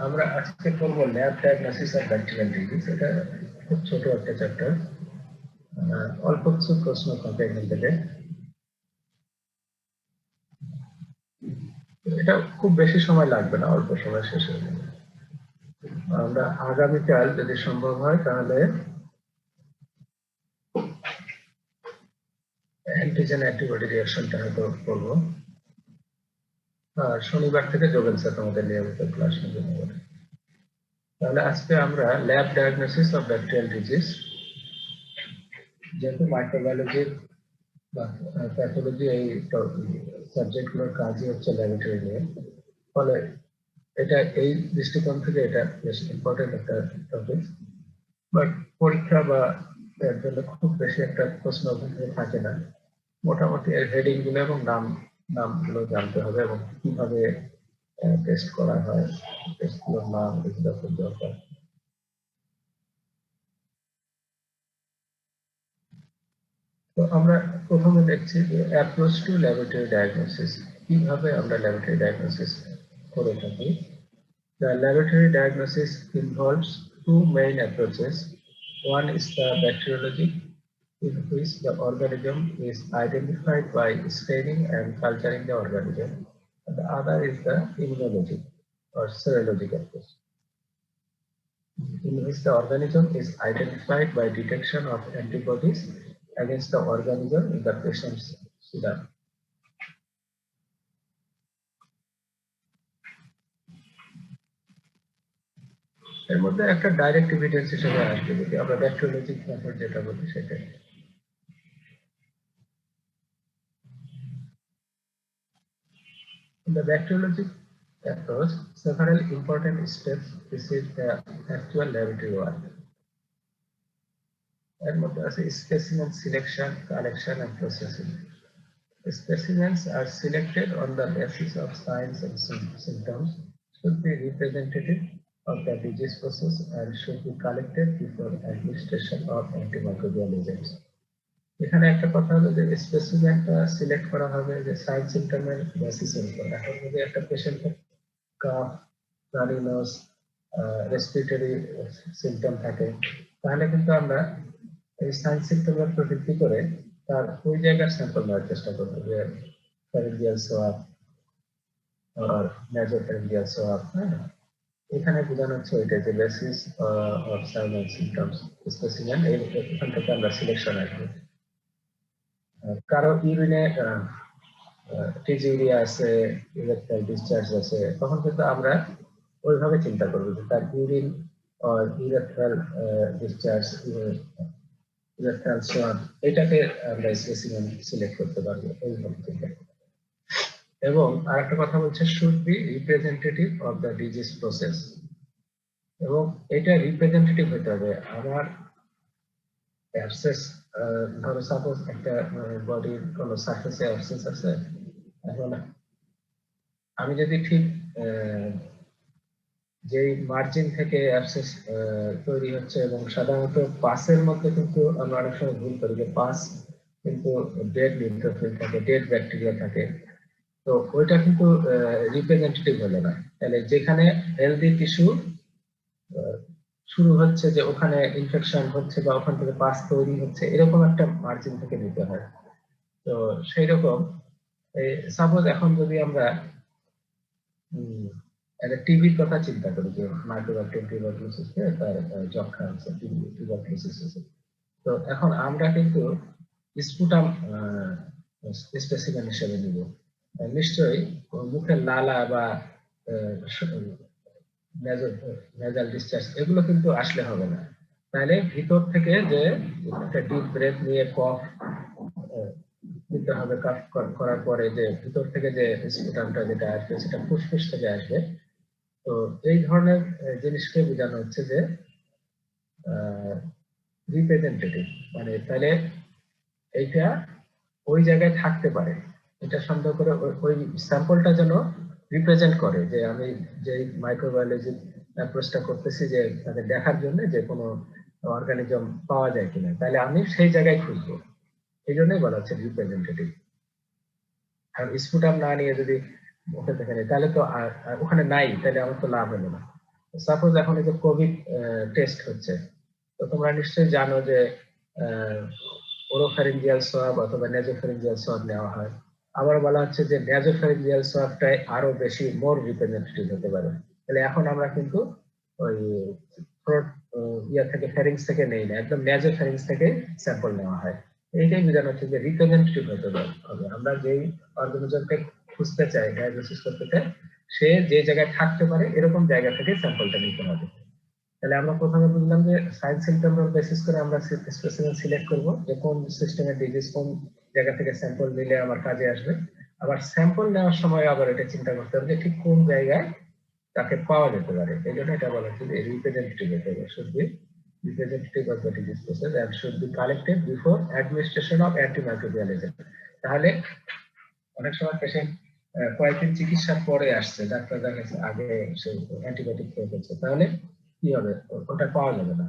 আমরা আজকে করব lab diagnosis of bacterial disease. এটা খুব ছোট একটা চ্যাপ্টার, অল্প কিছু প্রশ্ন থাকে এখান থেকে। এটা খুব বেশি সময় লাগবে না, অল্প সময় শেষ হয়ে যাবে। আমরা আগামীকাল যদি সম্ভব হয় তাহলে অ্যান্টিজেন অ্যান্টিবডি রিঅ্যাকশনটা হয়তো করবো। আর শনিবার থেকে যোগেন স্যার তোমাদের নিয়মিত ক্লাস নেবে। তাহলে আজকে আমরা lab diagnosis of bacterial disease, যেহেতু মাইক্রোবায়োলজির বা প্যাথোলজি এই সাবজেক্টগুলোর কাজই হচ্ছে ল্যাবরেটরি নিয়ে, ফলে এটা এই দৃষ্টিকোণ থেকে এটা বেশ ইম্পর্টেন্ট একটা টপিক। বাট পরীক্ষা বা এর জন্য খুব বেশি একটা প্রশ্ন থাকে না। মোটামুটি এর হেডিং গুলো এবং নামগুলো জানতে হবে এবং কিভাবে টেস্ট করা হয়, টেস্টগুলোর নাম এগুলো খুব দরকার। তো আমরা প্রথমে দেখছি যে অ্যাপ্রোচ টু ল্যাবরেটরি ডায়াগনোসিস, কিভাবে আমরা ল্যাবরেটরি ডায়াগনোসিস করে থাকি। The laboratory diagnosis involves two main approaches. One is the bacteriology, in which the organism is identified by staining and culturing the organism. And the other is the immunology or serologic approach, in which the organism is identified by detection of antibodies against the organism in the patient's serum. এর মধ্যে একটা direct evidence হিসেবে আসবে যদি আমরা ব্যাকটেরিওলজিক method যেটা বলি সেটাই। In the bacteriologic approach, several important steps precede the actual laboratory work. এর মধ্যে আছে specimen selection, collection and processing. Specimens are selected on the basis of signs and symptoms, should be representative of the disease process and should be collected before administration of antimicrobial agents. এখানে একটা কথা হলো যে স্পেসিমেনটা select করা হবে যে sign সিম্পটমের বেসিসের উপর। এখন যদি একটা পেশেন্টের কাফ, রানি নোজ, রেসপিরেটরি সিম্পটম থাকে, তাহলে কিন্তু আমরা এই সাইন সিম্পটমের উপর ভিত্তি করে তার ওই জায়গার স্যাম্পল নেওয়ার চেষ্টা করবো, যে ফ্যারিঞ্জিয়াল সোয়াব আর নাসোফ্যারিঞ্জিয়াল সোয়াব। এখানে বোঝানো হচ্ছে ওইটা যে basis of sign and symptoms specimen, এখান থেকে আমরা সিলেকশন আসবো। কারো ইউরিনে টিজিউরিয়া আছে, ইলেকট্রাল ডিসচার্জ আছে, তখন কিন্তু আমরা ওইভাবে চিন্তা করবো যে তার ইউরিন ইলেকট্রাল ডিসচার্জ, ইলেকট্রাল সোয়াব, এটাকে আমরা স্পেসিমেন সিলেক্ট করতে পারবো ওইভাবে চিন্তা করবো। এবং আরেকটা কথা বলছে should be representative of the disease process, এবং এটা রিপ্রেজেন্টেটিভ হতে হবে। আমার অ্যাবসেস, ধরো সাপোজ একটা বডির কোনো সারফেসে অ্যাবসেস আছে, এখন আমি যদি ঠিক যে মার্জিন থেকে অ্যাবসেস তৈরি হচ্ছে, এবং সাধারণত পাসের মধ্যে কিন্তু আমরা অনেক সময় ভুল করি যে পাস কিন্তু ডেড নিউট্রোফিল থাকে, ডেড ব্যাকটেরিয়া থাকে, তো ওইটা কিন্তু রিপ্রেজেন্টেটিভ হলো না। তাহলে যেখানে হেলদি টিস্যু শুরু হচ্ছে, যে ওখানে ইনফেকশন হচ্ছে বা ওখান থেকে পাস তৈরি হচ্ছে, এরকম একটা মার্জিন থেকে নিতে হয়। তো সেই রকম সাপোজ এখন যদি আমরা একটা টিভির কথা চিন্তা করি, যে মাইক্রোব্যাকটেরিয়াম টিউবারকুলোসিসে তার যক্ষা আছে, টিউবারকুলোসিস আছে, তো এখন আমরা কিন্তু স্পুটাম স্পেসিমেন হিসেবে নিব। নিশ্চয়ই মুখের লালা বা নেজাল ডিসচার্জ এগুলো কিন্তু আসলে হবে না। তাহলে ভিতর থেকে যে একটা ডিপ ব্রেথ নিয়ে কফ নিতে হবে, কফ করার পরে যে ভিতর থেকে যে স্পুটামটা যেটা আসবে সেটা ফুসফুস থেকে আসবে। তো এই ধরনের জিনিসকে বোঝানো হচ্ছে যে রিপ্রেজেন্টেটিভ, মানে তাহলে এইটা ওই জায়গায় থাকতে পারে, এটা সন্দেহ করে ওই স্যাম্পলটা যেন রিপ্রেজেন্ট করে যে আমি যে মাইক্রোবায়োলজি অ্যাপ্রোচটা করতেছি, যে তাদের দেখার জন্য যে কোনো অর্গানিজম পাওয়া যায় কিনা, তাহলে আমি সেই জায়গায় খুঁজবো। এই জন্যই বলা হচ্ছে রিপ্রেজেন্টেটিভ। আর স্পুটাম না নিয়ে যদি ওকে দেখে নেই, তাহলে তো ওখানে নাই, তাহলে আমার তো লাভ হলো না। সাপোজ এখন এই যে কোভিড টেস্ট হচ্ছে, তো তোমরা নিশ্চয়ই জানো যে ওরোফ্যারিঞ্জিয়াল সোয়াব অথবা নেজোফ্যারিঞ্জিয়াল সোয়াব নেওয়া হয়। আবার বলা হচ্ছে যে নেজোফ্যারিঞ্জিয়াল সোয়াবটাই আরো বেশি মোর রিপ্রেজেন্টেটিভ হতে পারে। তাহলে এখন আমরা কিন্তু ওই থ্রোট ইয়া থেকে ফ্যারিংস থেকে নেই না, একদম নেজোফ্যারিংস থেকে স্যাম্পল নেওয়া হয়। এইটাই বোঝানো হচ্ছে যে রিপ্রেজেন্টেটিভ হতে হবে। আমরা যেই অর্গানিজমকে খুঁজতে চাই, ডায়াগনোসিস করতে চাই, সে যে জায়গায় থাকতে পারে এরকম জায়গা থেকে স্যাম্পলটা নিতে হবে। তাহলে আমরা প্রথমে বুঝলাম যে সাইন সিম্পটম বেসিস করে আমরা স্পেসিমেন সিলেক্ট করব যে কোন সিস্টেমের ডিজিজ কোন জায়গা থেকে স্যাম্পল নিলে আমার কাজে আসবে। আবার স্যাম্পল নেওয়ার সময় আবার এটা চিন্তা করতে হবে যে ঠিক কোন জায়গায় তাকে পাওয়া যেতে পারে। এই জন্য এটা বলা হচ্ছে যে রিপ্রেজেন্টেটিভ হতে হবে, should be representative of the disease process and should be collected before administration of antimicrobial agent। তাহলে অনেক সময় পেশেন্ট কয়েকদিন চিকিৎসার পরে আসছে, ডাক্তার দেখাচ্ছে আগে সে অ্যান্টিবায়োটিক খেয়ে ফেলছে, তাহলে কি হবে, ওটা পাওয়া যাবে না।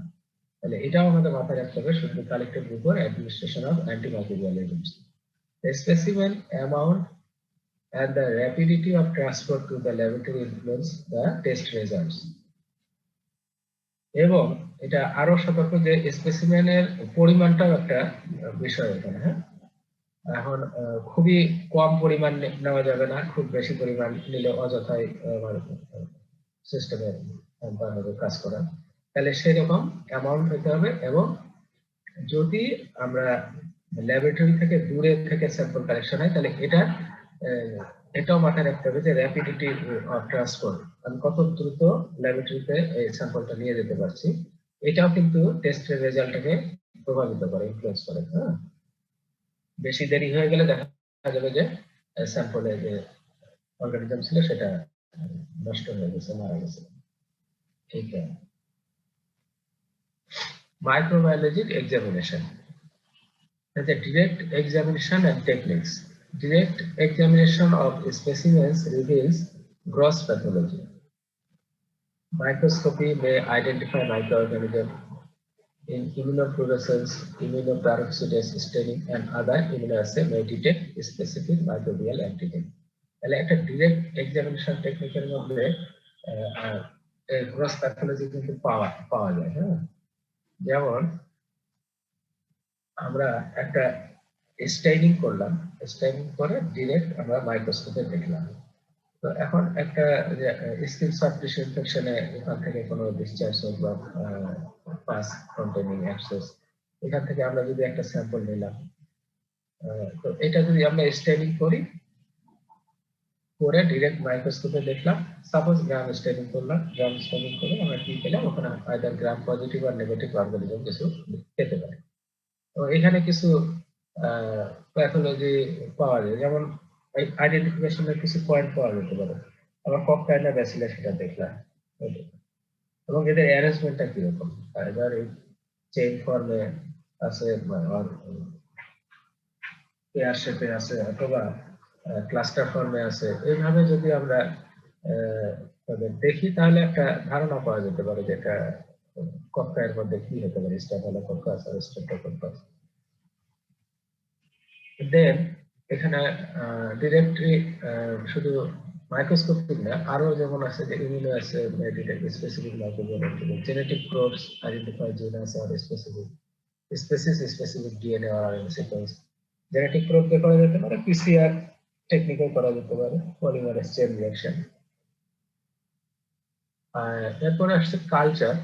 তাহলে এটাও আমাদের মাথায় রাখতে হবে, should be collected before administration of antimicrobial agents. The specimen amount and the rapidity of transport to the laboratory influence the test results। এবং এটা আরো সতর্ক যে স্পেসিমেনের পরিমাণটাও একটা বিষয় এখানে। হ্যাঁ, এখন খুবই কম পরিমাণ নেওয়া যাবে না, খুব বেশি পরিমাণ নিলে অযথাই সিস্টেমে কাজ করা। তাহলে সেরকম অ্যামাউন্ট হতে হবে। এবং যদি আমরা ল্যাবরেটরি থেকে দূরে থেকে স্যাম্পল কালেকশন হয়, তাহলে এটাও মাথায় রাখতে হবে যে র্যাপিডিটি অফ ট্রান্সপোর্ট, আমি কত দ্রুত ল্যাবরেটরিতে এই স্যাম্পলটা নিয়ে যেতে পারছি, এটাও কিন্তু টেস্টের রেজাল্টটাকে প্রভাবিত করে, ইনফ্লুয়েন্স করে। হ্যাঁ, বেশি দেরি হয়ে গেলে দেখা যাবে যে স্যাম্পলে যে অর্গানিজম ছিল সেটা নষ্ট হয়ে গেছে, মারা গেছে। ঠিক আছে, microbiologic examination. The direct examination and techniques. Direct examination of specimens reveals gross pathology. Microscopy may identify microorganisms in immunofluorescence, immunoperoxidase staining, and other immunoassay may detect specific microbial antigen. তাহলে একটা ডিরেক্ট এক্সামিনেশন টেকনিকের মধ্যে gross pathology কিন্তু পাওয়া যায়। হ্যাঁ, যেমন আমরা একটা স্টেইনিং করলাম, স্টেইনিং করে ডিরেক্ট আমরা মাইক্রোস্কোপে দেখলাম। তো এখন একটা স্কিন সফট টিস্যু ইনফেকশনে এখান থেকে কোনো ডিসচার্জ হোক বা পাস কন্টেনিং অ্যাবসেস, এখান থেকে আমরা যদি একটা স্যাম্পল নিলাম, তো এটা যদি আমরা স্টেইনিং করি, করে ডিরেক্ট মাইক্রোস্কোপে দেখলাম, সাপোজ গ্রাম স্টেইনিং করলাম, গ্রাম স্টেইনিং করে আমরা কি পেলাম, ওখানে আইদার গ্রাম পজিটিভ আর নেগেটিভ অর্গানিজম কিছু পেতে পারে। তো এখানে কিছু প্যাথোলজি পাওয়া যায়, যেমন আইডেন্টিফিকেশনের কিছু পয়েন্ট পাওয়া যেতে পারে। আবার ককটাইলা ব্যাসিলাস সেটা দেখলাম, এবং এদের অ্যারেঞ্জমেন্টটা কিরকম, এবার এই চেইন ফর্মে আছে, পেয়ার শেপে আছে, অথবা ক্লাস্টার ফর্মে আছে। এইভাবে যদি আমরা দেখি, তাহলে একটা ধারণা পাওয়া যেতে পারে যে এটা কক্কায়ের মধ্যে কি হতে পারে, স্ট্যাফিলোকক্কাস আর স্ট্রেপ্টোকক্কাস। দেন এখানে ডিরেক্টলি শুধু মাইক্রোস্কোপিক না, আরো যেমন আছে যে ইমিউনো আছে, specific microbial antigen, genetic probes identify genus আর স্পেসিফিক স্পেসিস, স্পেসিফিক ডিএনএ আর সিকোয়েন্স। জেনেটিক প্রোব দিয়ে করা যেতে পারে, পিসিআর টেকনিকে করা যেতে পারে, পলিমারেজ চেইন রিঅ্যাকশন। এরপরে আসছে culture.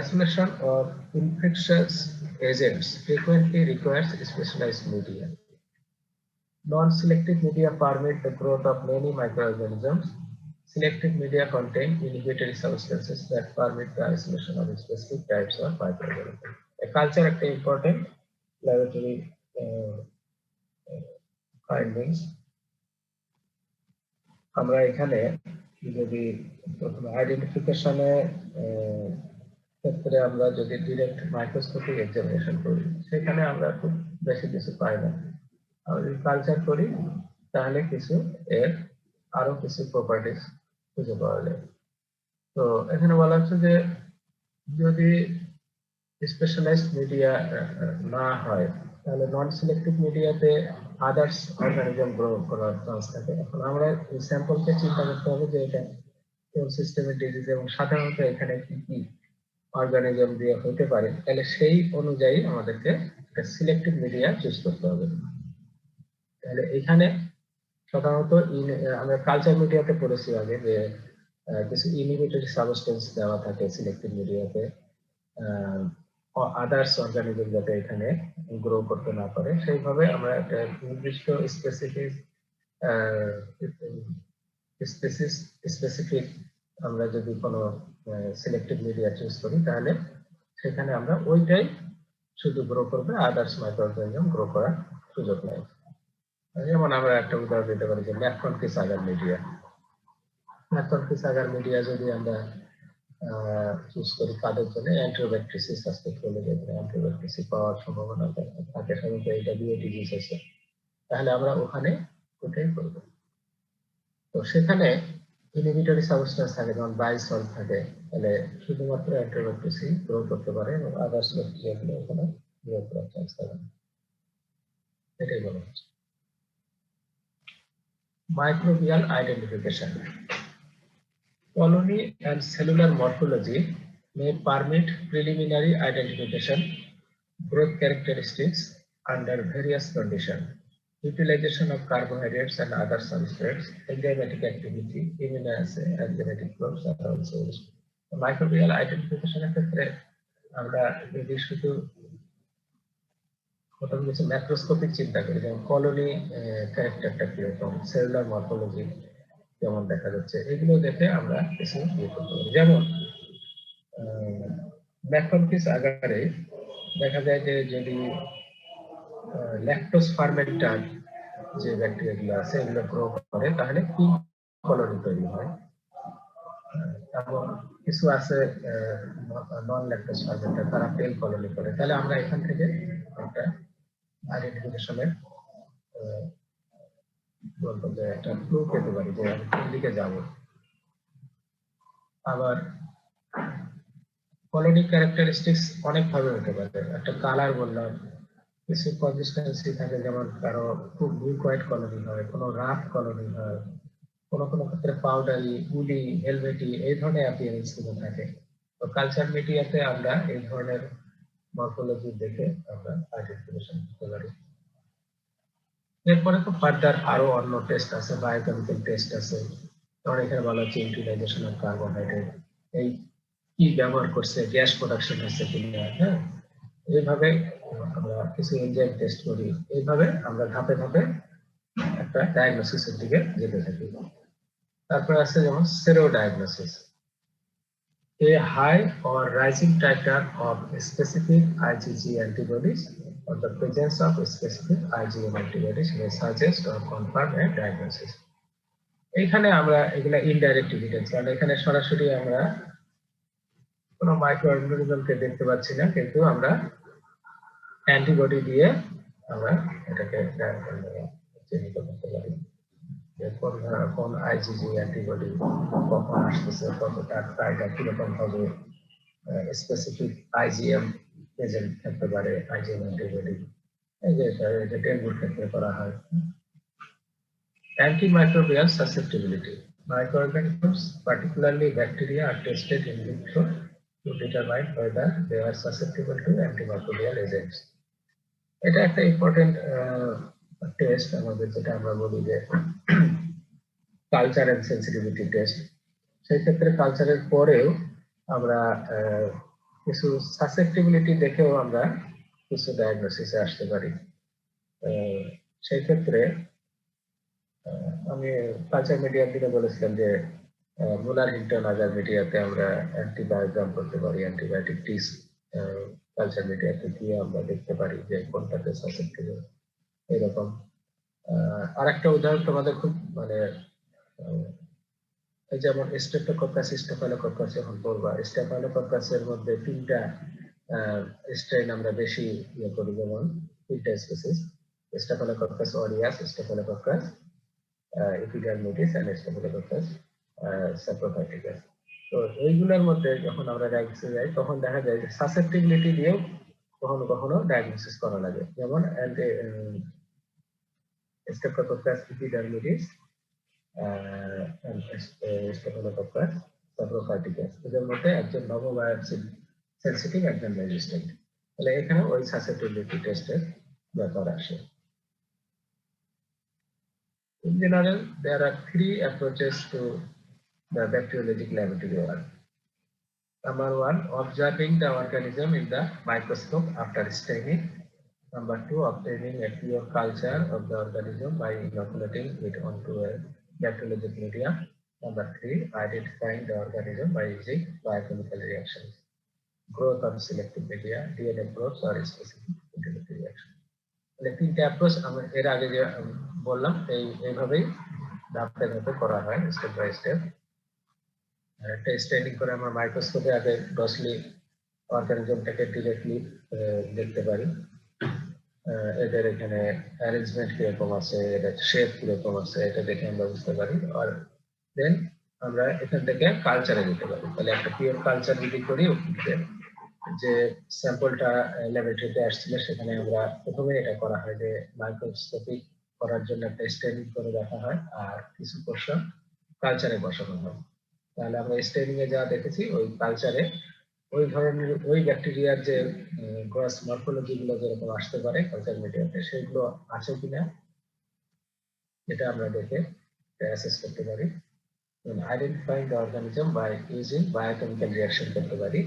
Isolation of infectious agents frequently requires specialized media. Non-selective media permit the growth of many microorganisms. Selective media contain inhibitory substances that permit the isolation of specific types of microorganisms. A culture একটা important laboratory findings। আমরা এখানে যদি প্রথমে আইডেন্টিফিকেশনে ক্ষেত্রে আমরা যদি direct microscopic examination করি, সেখানে আমরা খুব বেশি কিছু পাই না। আমরা যদি কালচার করি, তাহলে কিছু এর আরো কিছু প্রপার্টিস খুঁজে পাওয়া যায়। তো এখানে বলা হচ্ছে যে যদি স্পেশালাইজড মিডিয়া না হয়, তাহলে নন সিলেক্টিভ মিডিয়াতে আদার্স অর্গানিজম গ্রো করার চান্স থাকে। এখন আমরা এই স্যাম্পলকে চিন্তা করতে হবে যে এটা কোন সিস্টেমের ডিজিজ এবং সাধারণত এখানে কি কি অর্গানিজম দিয়ে হতে পারে, তাহলে সেই অনুযায়ী আমাদেরকে একটা সিলেক্টিভ মিডিয়া চুজ করতে হবে। তাহলে এখানে সাধারণত আমরা কালচার মিডিয়াতে পড়েছি আগে যে কিছু ইনহিবিটরি সাবস্টেন্স দেওয়া থাকে সিলেক্টিভ মিডিয়াতে, আদার্স অর্গানিজম যাতে এখানে গ্রো করতে না পারে, সেইভাবে আমরা একটা নির্দিষ্ট স্পেসিফিক আমরা যদি কোনো সিলেক্টিভ মিডিয়া চুজ করি, তাহলে সেখানে আমরা ওইটাই শুধু গ্রো করবে, আদার্স মাইক্রো অর্গানিজম গ্রো করার সুযোগ নেই। যেমন আমরা একটা উদাহরণ দিতে পারি যে ম্যাককনফিস আগার মিডিয়া। ম্যাককনফিস আগার মিডিয়া যদি আমরা চুজ করি কাদের জন্য, অ্যান্টিবায়োটিসিস সাসপেক্ট করলে যেখানে অ্যান্টিবায়োটিসিস পাওয়ার সম্ভাবনা থাকে, সাধারণত এটা দিয়ে ডিজিজ আছে, তাহলে আমরা ওখানে ওটাই করব। তো সেখানে ইনহিবিটরি সাবস্টেন্স থাকে, যেমন বাইসল থাকে, তাহলে শুধুমাত্র অ্যান্টিবায়োটিসিস গ্রো করতে পারে এবং আদার্স ব্যাকটেরিয়াগুলো ওখানে গ্রো করার চান্স থাকে না। এটাই বলা হচ্ছে microbial identification. Colony and cellular morphology may permit preliminary identification, growth characteristics under various conditions, utilization of carbohydrates and other substrates, enzymatic activity, immunoassay, and genetic probes are also used. Microbial identification ক্ষেত্রে আমরা যদি শুধু প্রথম কিছু macroscopic চিন্তা করি, যেমন colony ক্যারেক্টারটা কিরকম, সেলুলার মর্ফোলজি কেমন দেখা যাচ্ছে, এগুলো দেখে আমরা কিছু ইয়ে করতে পারি। যেমন ম্যাককনফিস আগারে দেখা যায় যে যদি ল্যাকটোজ ফার্মেন্টার যে ব্যাকটেরিয়াগুলো আছে এগুলো গ্রো করে, তাহলে পিঙ্ক কলোনি তৈরি হয়। এবং কিছু আছে নন ল্যাকটোজ ফার্মেন্টার, তারা পেল কলোনি করে। তাহলে আমরা এখান থেকে একটা আইডেন্টিফিকেশনের বলবো যে একটা ক্লু পেতে পারি যে আমি কোন দিকে যাব। আবার কলোনি ক্যারেক্টারিস্টিক্স অনেক ভাবে হতে পারে। একটা কালার বললাম, কিছু কনসিস্টেন্সি থাকে, যেমন কারো খুব লিকুইড কলোনি হয়, কোনো রাফ কলোনি হয়, কোনো কোনো ক্ষেত্রে পাউডারি, উলি, হেলমেটি এই ধরনের অ্যাপিয়ারেন্স গুলো থাকে। তো কালচার মিডিয়াতে আমরা এই ধরনের মরফোলজি দেখে আমরা আইডেন্টিফিকেশন করতে পারি। এরপরে তো ফার্দার আরো অন্য টেস্ট আছে, বায়োকেমিক্যাল টেস্ট আছে, যেমন এখানে বলা হচ্ছে ইউটিলাইজেশন অফ কার্বোহাইড্রেট, এই কি ব্যবহার করছে, গ্যাস প্রোডাকশন হচ্ছে কিনা, হ্যাঁ, এইভাবে আমরা কিছু এনজাইম টেস্ট করি। এইভাবে আমরা ধাপে ধাপে একটা ডায়াগনোসিসের দিকে যেতে থাকি। তারপরে আছে যেমন সেরো diagnosis, a high or rising titer of specific IgG antibodies or the presence of specific IgM antibodies may suggest or confirm a diagnosis. এইখানে আমরা এগুলা ইনডাইরেক্ট এভিডেন্স, কারণ এখানে সরাসরি আমরা কোনো মাইক্রো অর্গানিজমকে দেখতে পাচ্ছি না, কিন্তু আমরা অ্যান্টিবডি দিয়ে আমরা এটাকে চিহ্নিত করতে পারি যে কোন আইজিজি অ্যান্টিবডি কখন আসতেছে, কতটা টাইটা কিরকম হবে, স্পেসিফিক আইজিএম প্রেজেন্ট থাকতে পারে, আইজিএম অ্যান্টিবডি, এই যে এটা ডেঙ্গুর ক্ষেত্রে করা হয়। Antimicrobial susceptibility. Microorganisms, particularly bacteria, are tested in vitro to determine whether they are susceptible to antimicrobial agents. এটা একটা ইম্পর্টেন্ট টেস্ট আমাদের, যেটা আমরা বলি যে কালচার এন্ড সেন্সিটিভিটি টেস্ট। সেই ক্ষেত্রে কালচারের পরেও আমরা কিছু সাসেপ্টিবিলিটি দেখেও আমরা কিছু ডায়াগনোসিসে আসতে পারি। সেই ক্ষেত্রে আমি কালচার মিডিয়ার দিকে বলেছিলাম যে মুলার হিল্টন আগার মিডিয়াতে আমরা অ্যান্টিবায়োগ্রাম করতে পারি, অ্যান্টিবায়োটিক টিস কালচার মিডিয়াতে গিয়ে আমরা দেখতে পারি যে কোনটাতে সাসেপ্টেবল। এরকম আরেকটা উদাহরণ তোমাদের খুব মানে যেমন স্ট্রেপ্টোকক্কাস, স্টেফাইলোকক্কাস যখন বলবা, স্টেফাইলোকক্কাসের মধ্যে তিনটা স্ট্রেন আমরা বেশি ইয়ে করি, যেমন তিনটা species, Staphylococcus aureus, Staphylococcus epidermidis and Staphylococcus saprophyticus. তো এইগুলোর মধ্যে যখন আমরা ডায়াগনোসিসে যাই তখন দেখা যায় যে সাসেপ্টিবিলিটি দিয়েও কখনো কখনো ডায়াগনোসিস করা লাগে, যেমন স্টেফিলোকোকাস এপিডার্মিডিস স্টেফিলোকোকাস সাপ্রোফাইটিকাস, এদের মধ্যে একজন নভোবায়োপসি সেনসিটিভ, একজন রেজিস্ট্যান্ট। তাহলে এখানে ওই সাসেপ্টিবিলিটি টেস্টের ব্যাপার আসে। In general, there are three approaches to the bacteriologic laboratory work. Number one, observing the organism in the microscope after staining. Number two, obtaining a pure culture of the organism by inoculating it onto a bacteriologic media. Number three, identifying the organism by using biochemical reactions, growth on selective media, DNA probes, or specific integrated reactions. মানে তিনটা approach আমরা এর আগে যে বললাম এইভাবেই ধাপে ধাপে করা হয়, স্টেপ বাই স্টেপ। একটা স্ট্যান্ডিং করে আমরা মাইক্রোস্কোপে আগে ডসলি অর্গানিজমটাকে ডিরেক্টলি দেখতে পারি, এদের এখানে অ্যারেঞ্জমেন্ট কিরকম আছে, এদের শেপ কিরকম আছে, এটা দেখে আমরা বুঝতে পারি। আর দেন আমরা এখান থেকে কালচারে যেতে পারি। তাহলে একটা পিওর কালচার যদি করি, যে স্যাম্পলটা ল্যাবরেটরিতে আসছিল সেখানে আমরা প্রথমে এটা করা হয় যে মাইক্রোস্কোপিক করার জন্য একটা স্টেনিং করে রাখা হয়, আর কিছু পোর্শন কালচারে বসানো হয়। তাহলে আমরা স্টেনিং এ যা দেখেছি ওই কালচারে ওই ধরনের ওই ব্যাকটেরিয়ার যে গ্রস মরফোলজি গুলো যেরকম আসতে পারে কালচার মিডিয়াতে, সেগুলো আছে কিনা এটা আমরা দেখে অ্যাসেস করতে পারি। Identifying the organism by using biochemical reaction করতে পারি।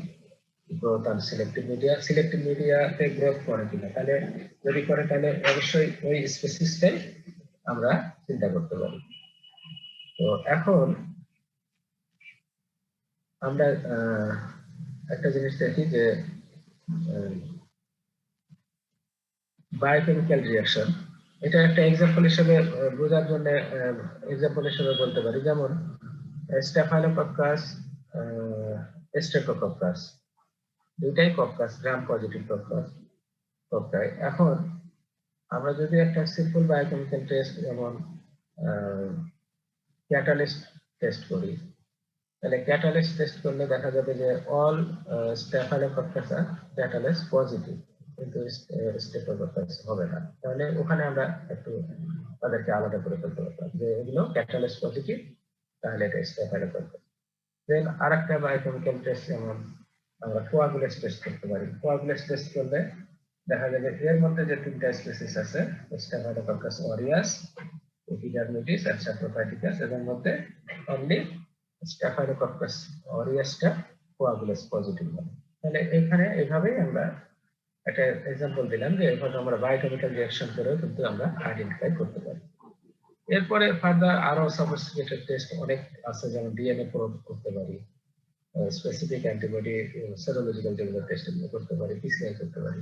গ্রোথ অন সিলেক্টিভ মিডিয়াতে গ্রোথ করে কিনা, তাহলে যদি করে তাহলে অবশ্যই ওই স্পেসিসটাই আমরা চিন্তা করতে পারি। তো এখন আমরা একটা জিনিস দেখি যে বায়োকেমিক্যাল রিঅ্যাকশন, এটা একটা এক্সাম্পল হিসেবে বোঝার জন্য এক্সাম্পল হিসেবে বলতে পারি, যেমন স্টেফাইলোকক্কাস, স্ট্রেপ্টোকক্কাস, দুইটাই কক্কাস, গ্রাম পজিটিভ কক্কাই। এখন আমরা যদি একটা সিম্পল বায়োকেমিক্যাল টেস্ট যেমন ক্যাটালিস্ট টেস্ট করি, তাহলে ক্যাটালিস্ট টেস্ট করলে দেখা যাবে যে অল স্টেফাইলোকক্কাস আর ক্যাটালিস্ট পজিটিভ, কিন্তু স্টেফিলোকক্কাস হবে না। তাহলে ওখানে আমরা একটু তাদেরকে আলাদা করে ফেলতে পারতাম যে এগুলো ক্যাটালিস্ট পজিটিভ, তাহলে এটা স্টেফিলোকক্কাস। দেন আরেকটা বায়োকেমিক্যাল টেস্ট যেমন আমরা কোয়াগুলেস টেস্ট করতে পারি। কোয়াগুলেস টেস্ট করলে দেখা যাবে এর মধ্যে যে তিনটা স্পিসিস আছে, স্টেফিলোকক্কাস অরিয়াস, এপিডার্মিডিস আর সাপ্রোফাইটিকাস, এদের মধ্যে অনলি স্টেফিলোকক্কাস অরিয়াসটা কোয়াগুলেস পজিটিভ হবে। তাহলে এখানে এইভাবেই আমরা একটা এক্সাম্পল দিলাম যে এইভাবে আমরা বায়োকেমিক্যাল রিঅ্যাকশন করেও কিন্তু আমরা আইডেন্টিফাই করতে পারি। এরপরে ফার্দার আরো সফিস্টিকেটেড টেস্ট অনেক আছে, যেমন ডিএনএ প্রোব করতে পারি, স্পেসিফিক অ্যান্টিবডি সেরোলজিক্যাল যেগুলো টেস্ট করতে পারি, পিসিআর করতে পারি,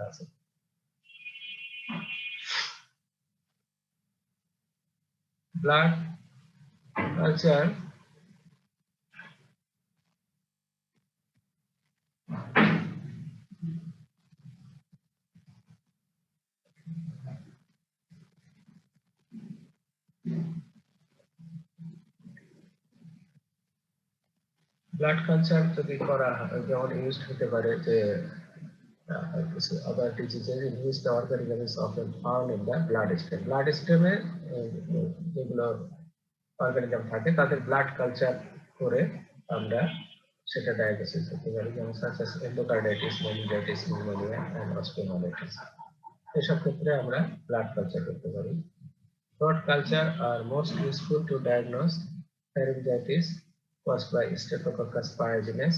আছে। ব্লাড কালচার ব্লাড কালচার যদি করা যেমন ইউজড হতে পারে যে other diseases in which the organism is often found in the blood stream. Blood stream এ যেগুলো অর্গানিজম থাকে তাদের ব্লাড কালচার করে আমরা সেটা ডায়াগনোসিস করতে পারি, যেমন such as endocarditis, meningitis, pneumonia and osteomyelitis। এসব ক্ষেত্রে আমরা ব্লাড কালচার করতে পারি। Throat culture are most useful to diagnose pharyngitis caused by Staphylococcus pyogenes,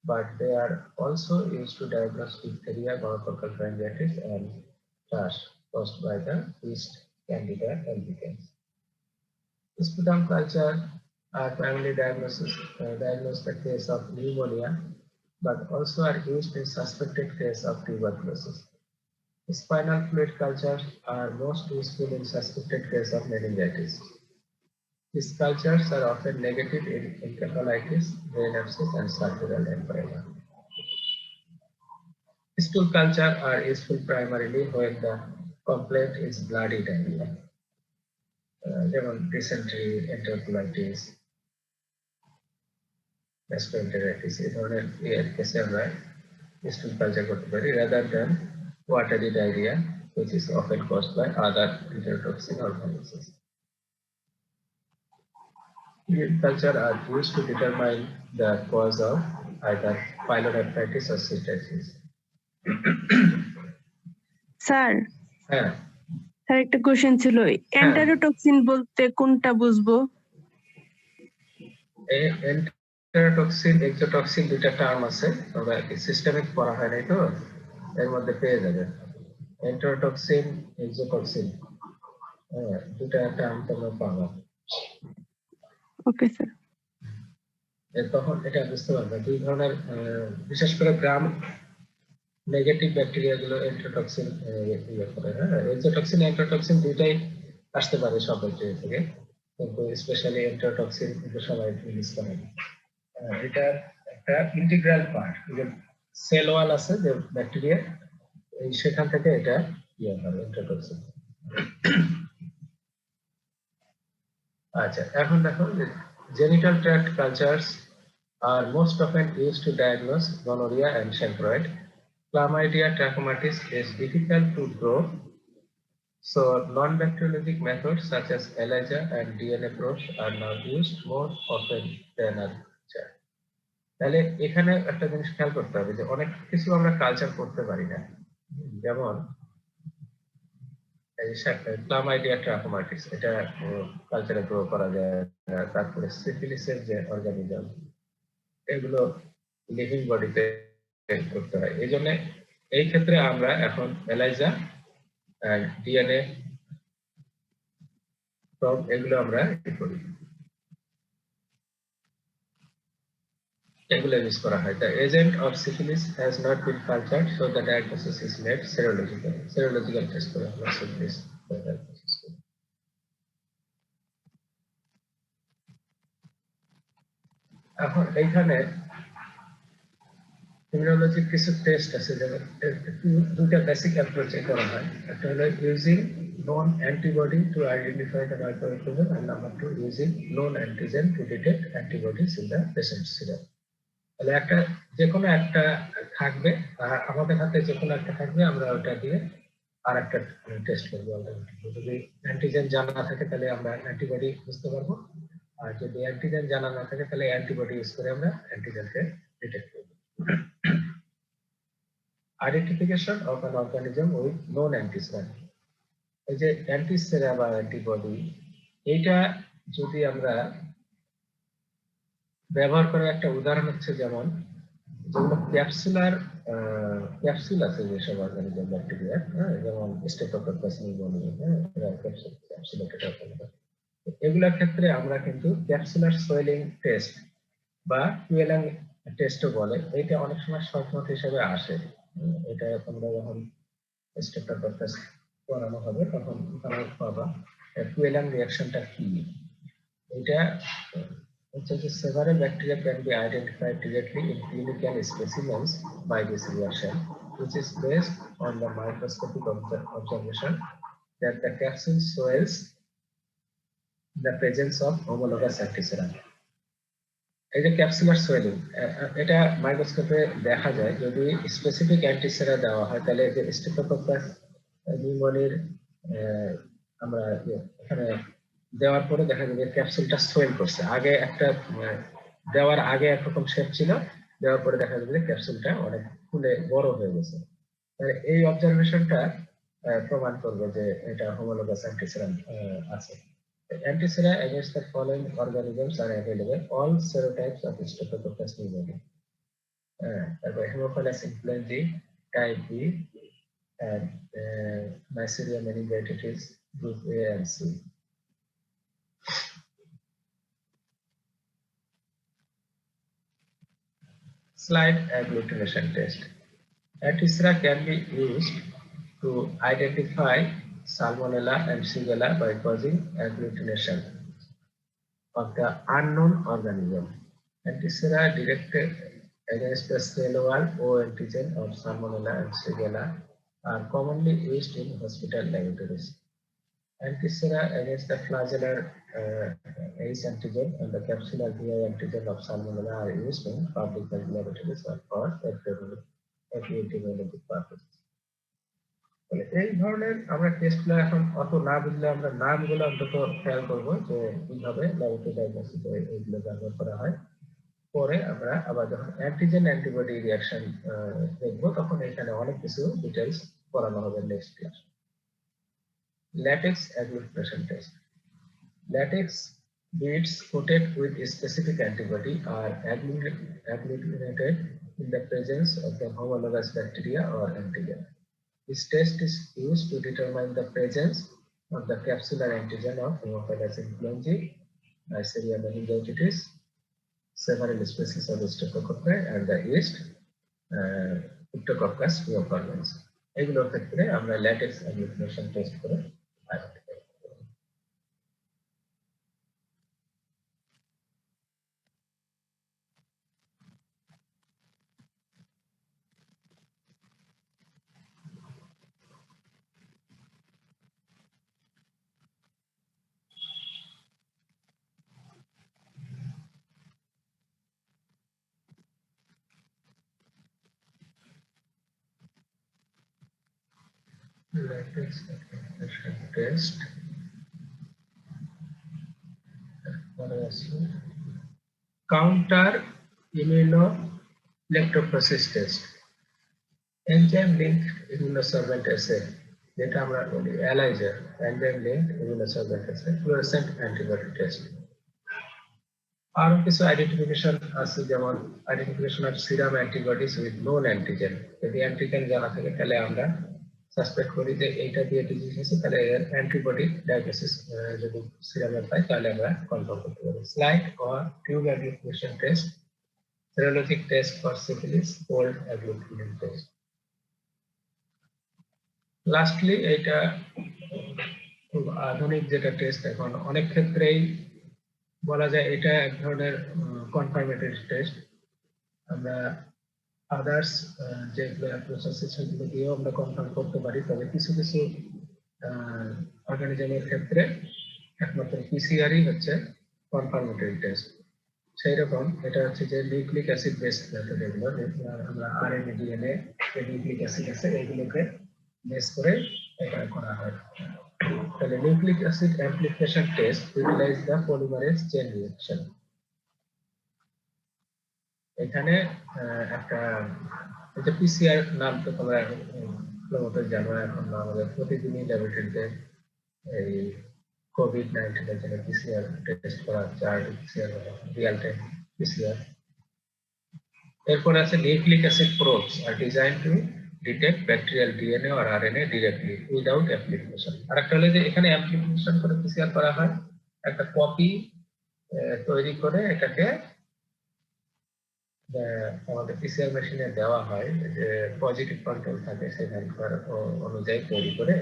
but they are also used to diagnose diphtheria, gonococcal pharyngitis, and thrush caused by the yeast Candida albicans. Sputum culture are primarily diagnose the case of pneumonia, but also are used in suspected case of tuberculosis. Spinal fluid cultures are most useful in suspected case of meningitis. These cultures are often negative in encephalitis, brain abscess, and cerebral empyema. Stool culture are useful primarily when the complaint is bloody diarrhea, যেমন dysentery, enterocolitis, gastroenteritis, এই ধরনের কেসে আমরা stool culture করতে পারি rather than watery diarrhea, which is often caused by other enterotoxin organisms. Urine culture are used to determine the cause of either pyelonephritis or cystitis. Sir হ্যাঁ, sir একটা question ছিল, এন্টারোটক্সিন বলতে কোনটা বুঝবো? এন্টারোটক্সিন এক্সোটক্সিন দুইটা term আছে, তবে সিস্টেমিক পড়া হয় নাই তো, এর মধ্যে পেয়ে যাবে এন্টারোটক্সিন এক্সোটক্সিন, দুটা টার্ম তোমরা পাবা। Okay sir. তখন এটা বুঝতে পারবে দুই ধরনের, বিশেষ করে গ্রাম নেগেটিভ ব্যাকটেরিয়া গুলো এন্টারোটক্সিন ইয়ে করে। হ্যাঁ, এক্সোটক্সিন এন্টারোটক্সিন দুইটাই আসতে পারে সব ব্যাকটেরিয়া থেকে, কিন্তু স্পেশালি এন্টারোটক্সিন কিন্তু সবাই ইউজ করে। এটা একটা ইন্টিগ্রাল পার্ট, যে সেল ওয়াল আছে যে ব্যাকটেরিয়া, সেখান থেকে এটা ইয়ে হয় এন্টারোটক্সিন। আচ্ছা, এখন দেখো genital tract cultures are most often used to diagnose gonorrhea and chancroid. Chlamydia trachomatis is difficult to grow, so non-bacteriologic methods such as ELISA and DNA probes are now used more often than culture. তাহলে এখানে একটা জিনিস খেয়াল করতে হবে যে অনেক কিছু আমরা কালচার করতে পারি না, যেমন ক্লামাইডিয়া ট্রাকোমাটিস, এটা কালচারে গ্রো করা যায়। তারপরে সিফিলিসের যে অর্গানিজম, এগুলো লিভিং বডিতে করতে হয়। এই জন্য এই ক্ষেত্রে আমরা এখন এলাইজা, ডিএনএ প্রব, এগুলো আমরা করি, এগুলো ইউজ করা হয়। The agent of syphilis has not been cultured, so the diagnosis is made serological test করে আমরা syphilis diagnosis করি। এখন এইখানে ইমিউনোলজির কিছু টেস্ট আছে, যেমন দুটা বেসিক অ্যাপ্রোচে করা হয়। একটা হলো using known antibody to identify the microorganism, and number 2 using known antigen to detect antibodies in the patient serum. তাহলে একটা যে কোনো একটা থাকবে, আমাদের হাতে যে কোনো একটা থাকবে, আমরা ওটা দিয়ে আর একটা টেস্ট করবো। যদি অ্যান্টিজেন জানা না থাকে তাহলে আমরা অ্যান্টিবডি বুঝতে পারবো, আর যদি অ্যান্টিজেন জানা না থাকে তাহলে অ্যান্টিবডি ইউজ করে আমরা অ্যান্টিজেনকে ডিটেক্ট করবো। Identification of an organism with known antigen, এই যে অ্যান্টিসেরা বা অ্যান্টিবডি, এইটা যদি আমরা ব্যবহার করার একটা উদাহরণ হচ্ছে, যেমন যেগুলো ক্যাপসুল আছে যেসব অর্গানিজম ব্যাকটেরিয়া, যেমন স্টেফিলোকোকাস নিউমোনিয়া, ক্যাপসুলেটেড অর্গানিজম, এগুলোর ক্ষেত্রে আমরা কিন্তু ক্যাপসুলার সোয়েলিং টেস্ট বা কুয়েলাং টেস্টও বলে, এটা অনেক সময় শর্টনোট হিসেবে আসে। এটা তোমরা যখন স্টেফিলোকোকাস করানো হবে তখন তোমরা পাবা কুয়েলাং রিঅ্যাকশনটা কি। এটা several bacteria can be identified directly in clinical specimens by this reaction, which is based on the microscopic observation that the capsule shows the presence of homologous antiserum. এই যে ক্যাপসুলার সোয়েলিং, এটা মাইক্রোস্কোপে দেখা যায়। যদি স্পেসিফিক অ্যান্টিসেরা দেওয়া হয় তাহলে যে স্টেফিলোকোকাস নিউমোনিয়ার আমরা এখানে দেওয়ার পরে দেখা যাবে ক্যাপসুলটা সোয়েল করছে। আগে একটা দেওয়ার আগে একরকম শেপ ছিল, দেওয়ার পরে দেখা যাবে ক্যাপসুলটা অনেক ফুলে বড় হয়ে গেছে। এই অবজারভেশনটা প্রমাণ করবে যে এটা হোমোলোগাস অ্যান্টিসেরাম আছে। Antisera against the following organisms are available: all serotypes of Staphylococcus pneumoniae, Haemophilus influenzae type B, and Neisseria meningitis group A and C. Slide agglutination test. Antisera can be used to identify Salmonella and Shigella by causing agglutination of the unknown organism. Antisera directed against the cell wall O antigen of Salmonella and Shigella are commonly used in hospital laboratories. Antisera against the flagellar H antigen and the capsular VI antigen of Salmonella are used in public health laboratories or for epidemiology epidemiologic purposes. তাহলে এই ধরনের আমরা টেস্টগুলো এখন অত না বুঝলে আমরা নামগুলো অন্তত খেয়াল করবো যে কিভাবে ল্যাবরেটরি ডায়াগনোসিস এইগুলো ব্যবহার করা হয়। পরে আমরা আবার যখন অ্যান্টিজেন অ্যান্টিবডি রিঅ্যাকশন দেখবো তখন এখানে অনেক কিছু ডিটেইলস পড়ানো হবে next class. Latex agglutination test. Latex beads coated with a specific antibody are agglutinated in the presence of the homologous bacteria or antigen. This test is used to determine the presence of the capsular antigen of Haemophilus influenzae, Neisseria meningitis, several species of Streptococci, and the yeast Cryptococcus pyoformans. এগুলোর ক্ষেত্রে আমরা latex agglutination test করে latex application test. Counter immunoelectrophoresis test. Enzyme linked immunosorbent assay, যেটা আমরা বলি ELISA, enzyme linked immunosorbent assay, fluorescent antibody test. আরো কিছু identification আছে, যেমন identification of serum antibodies with known antigen. যদি অ্যান্টিজেন জানা থাকে তাহলে আমরা সাসপেক্ট করি যে এইটা দিয়ে ডিজিজ হয়েছে, তাহলে এর অ্যান্টিবডি ডায়াগনোসিস যদি সিরামে পাই তাহলে আমরা কনফার্ম করতে পারি। Slide or tube agglutination test, serologic test for syphilis, cold agglutination test. Lastly এটা খুব আধুনিক যেটা টেস্ট, এখন অনেক ক্ষেত্রেই বলা যায় এটা এক ধরনের কনফার্মেটরি টেস্ট। আমরা আদার্স যেগুলো প্রসেস সেগুলো দিয়েও আমরা কনফার্ম করতে পারি, তবে কিছু কিছু অর্গানিজমের ক্ষেত্রে একমাত্র পিসিআরই হচ্ছে কনফার্মেটরি টেস্ট। সেই রকম এটা হচ্ছে যে নিউক্লিক অ্যাসিড বেসড মেথড, এগুলো আমরা আরএনএ ডিএনএ নিউক্লিক অ্যাসিড আছে এগুলোকে বেস করে এটা করা হয়। তাহলে nucleic acid amplification test utilize the polymerase chain reaction. এখানে একটা এটা পিসিআর নাম তো তোমরা প্রথমত জানো, এখন আমাদের প্রতিদিনই ল্যাবরেটরিতে এই কোভিড-19 এর জন্য পিসিআর টেস্ট করা হচ্ছে, আরটি-পিসিআর, রিয়েল টাইম পিসিআর। এরপর আছে nucleic acid probes are design to detect bacterial DNA or RNA directly without application. আরেকটা হলো যে এখানে অ্যাপ্লিকেশন করে পিসিআর করা হয়, একটা কপি তৈরি করে এটাকে আমাদের পিসিআর মেশিনে দেওয়া হয়, যে পজিটিভ কন্ট্রোল থাকে সেখানকার অনুযায়ী তৈরি করে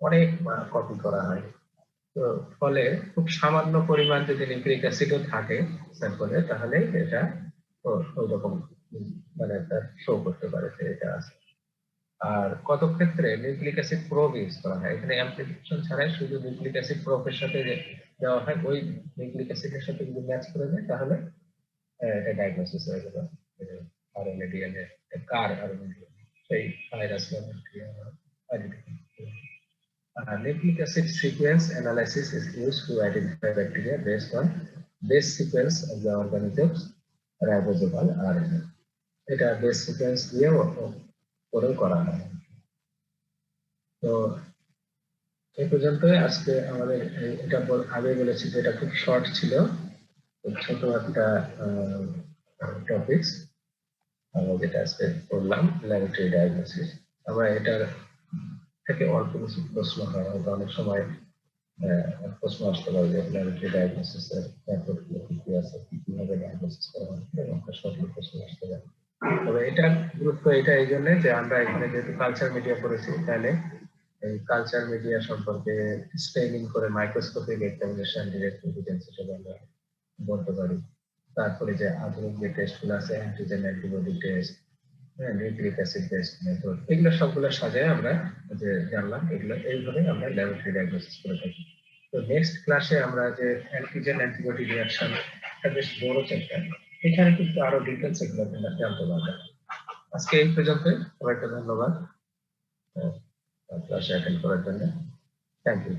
অনেক কপি করা হয়। তো ফলে খুব সামান্য পরিমাণ যদি নিউক্লিক অ্যাসিডও থাকে স্যাম্পলে, তাহলে এটা ওই রকম মানে শো করতে পারে যে এটা আছে। আর কত ক্ষেত্রে নিউক্লিক অ্যাসিড প্রোব ইউজ করা হয়, এখানে অ্যাপ্লিকেশন ছাড়াই শুধু নিউক্লিক অ্যাসিড প্রোবের সাথে দেওয়া হয়, ওই নিউক্লিক অ্যাসিডের সাথে যদি ম্যাচ করে যায় তাহলে এটা ডায়াগনোসিস হয়ে গেল আরএনএ ডিএনএ কার আরএনএ ডিএনএ সেই ভাইরাস বা bacteria identify. Nucleic acid sequence analysis is used to identify bacteria based on base sequence of the organism's ribosomal RNA. এটা বেস সিকোয়েন্স দিয়ে করে করা হয়। তো এই পর্যন্ত আজকে আমাদের এটা আগে বলেছি যে এটা খুব শর্ট ছিল, ছোট একটা টপিকস আমরা যেটা আজকে করলাম ল্যাবরেটরি ডায়াগনোসিস। আমরা এটার থেকে অল্প কিছু প্রশ্ন হয়, হয়তো অনেক সময় প্রশ্ন আসতে পারে যে ল্যাবরেটরি ডায়াগনোসিস এর মেথডগুলো কি কি আছে, কিভাবে ডায়াগনোসিস করা হয়, এরকম একটা শর্ট প্রশ্ন আসতে পারে। তবে এটার গুরুত্ব এটা এই জন্য যে আমরা এখানে যেহেতু কালচার মিডিয়া করেছি, তাহলে এই কালচার মিডিয়া সম্পর্কে স্টেইনিং করে মাইক্রোস্কোপিক এক্সামিনেশন ডিরেক্ট এভিডেন্স হিসেবে আমরা বলতে পারি। তারপরে যে আধুনিক যে টেস্টগুলো আছে antigen antibody test, nucleic acid based method, এগুলো সবগুলো সাজায় আমরা যে জানলাম, এগুলো এইভাবে আমরা ল্যাবরেটরি ডায়াগনোসিস করে থাকি। তো নেক্সট ক্লাসে আমরা যে অ্যান্টিজেন অ্যান্টিবডি রিঅ্যাকশন, এটা বেশ বড় চ্যাপ্টার, এখানে কিন্তু আরো ডিটেলস এগুলো জানতে পারবেন। আজকে এই পর্যন্তই, সবাইকে ধন্যবাদ ক্লাসে অ্যাটেন্ড করার জন্য। Thank you.